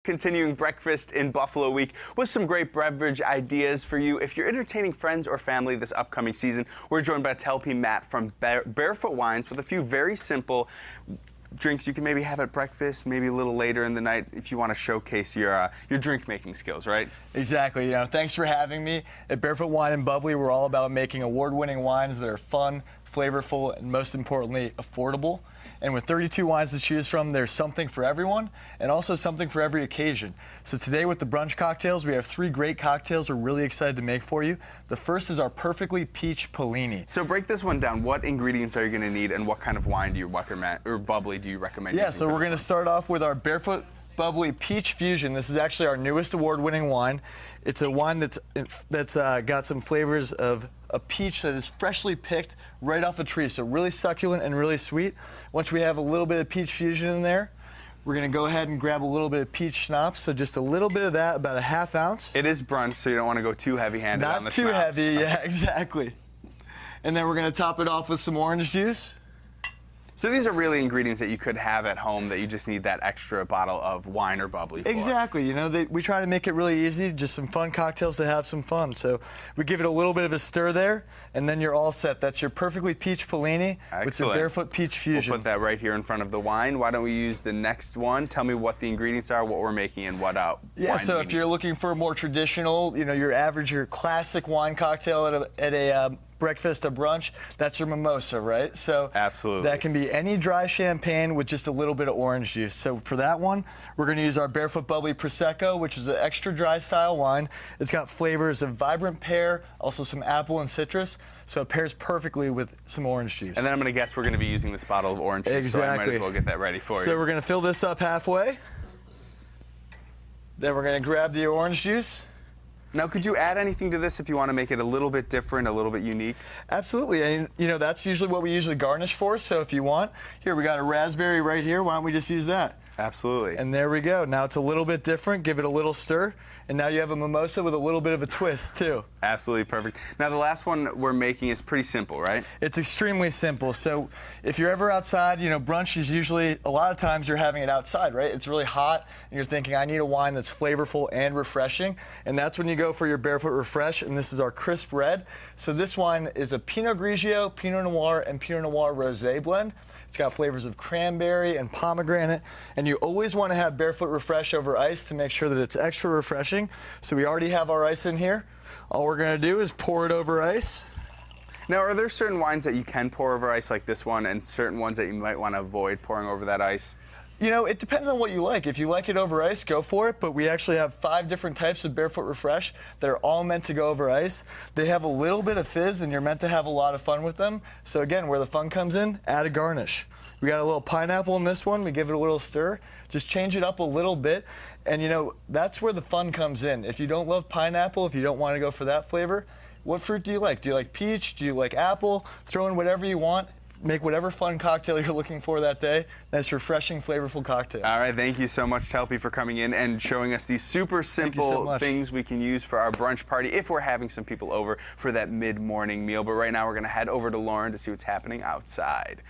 Continuing breakfast in Buffalo week with some great beverage ideas for you. If you're entertaining friends or family this upcoming season, we're joined by Telp Matt from Barefoot Wines with a few very simple drinks you can maybe have at breakfast, maybe a little later in the night if you want to showcase your drink making skills, right? Exactly. Thanks for having me. At Barefoot Wine and Bubbly, we're all about making award-winning wines that are fun, flavorful, and most importantly, affordable. And with 32 wines to choose from, there's something for everyone and also something for every occasion. So today with the brunch cocktails, we have 3 great cocktails we're really excited to make for you. The first is our Perfectly Peach Pellini. So break this one down. What ingredients are you going to need and what kind of wine do you recommend, or bubbly do you recommend? Yeah, so we're going to start off with our Barefoot Bubbly Peach Fusion. This is actually our newest award-winning wine. It's a wine that's got some flavors of a peach that is freshly picked right off a tree, so really succulent and really sweet. Once we have a little bit of peach fusion in there, we're going to go ahead and grab a little bit of peach schnapps, so just a little bit of that, about a ½ ounce. It is brunch, so you don't want to go too heavy-handed on the Not too heavy, yeah, exactly. And then we're going to top it off with some orange juice. So these are really ingredients that you could have at home that you just need that extra bottle of wine or bubbly for. Exactly. We try to make it really easy, just some fun cocktails to have some fun. So we give it a little bit of a stir there, and then you're all set. That's your Perfectly Peach Pellini with the Barefoot Peach Fusion. We'll put that right here in front of the wine. Why don't we use the next one? Tell me what the ingredients are, what we're making, and what Yeah, so if you're looking for a more traditional, your classic wine cocktail at a breakfast, a brunch, that's your mimosa, right? So absolutely. That can be any dry champagne with just a little bit of orange juice. So for that one, we're going to use our Barefoot Bubbly Prosecco, which is an extra dry style wine. It's got flavors of vibrant pear, also some apple and citrus, so it pairs perfectly with some orange juice. And then I'm going to guess we're going to be using this bottle of orange juice, exactly. So I might as well get that ready for you. So we're going to fill this up halfway. Then we're going to grab the orange juice. Now, could you add anything to this if you want to make it a little bit different, a little bit unique? Absolutely, and that's usually what we usually garnish for, so if you want, here, we got a raspberry right here, why don't we just use that? Absolutely. And there we go. Now it's a little bit different, give it a little stir, and now you have a mimosa with a little bit of a twist, too. Absolutely perfect. Now, the last one we're making is pretty simple, right? It's extremely simple. So if you're ever outside, brunch is usually, a lot of times you're having it outside, right? It's really hot, and you're thinking, I need a wine that's flavorful and refreshing, and that's when you go for your Barefoot Refresh, and this is our crisp red. So this wine is a Pinot Grigio, Pinot Noir, and Pinot Noir Rosé blend. It's got flavors of cranberry and pomegranate, and you always want to have Barefoot Refresh over ice to make sure that it's extra refreshing. So we already have our ice in here. All we're going to do is pour it over ice. Now, are there certain wines that you can pour over ice like this one, and certain ones that you might want to avoid pouring over that ice? It depends on what you like. If you like it over ice, go for it, but we actually have 5 different types of Barefoot Refresh that are all meant to go over ice. They have a little bit of fizz, and you're meant to have a lot of fun with them. So again, where the fun comes in, add a garnish. We got a little pineapple in this one. We give it a little stir. Just change it up a little bit, and that's where the fun comes in. If you don't love pineapple, if you don't want to go for that flavor, what fruit do you like? Do you like peach? Do you like apple? Throw in whatever you want. Make whatever fun cocktail you're looking for that day. Nice, refreshing, flavorful cocktail. All right, thank you so much, Telp, for coming in and showing us these super simple things we can use for our brunch party if we're having some people over for that mid-morning meal. But right now, we're going to head over to Lauren to see what's happening outside.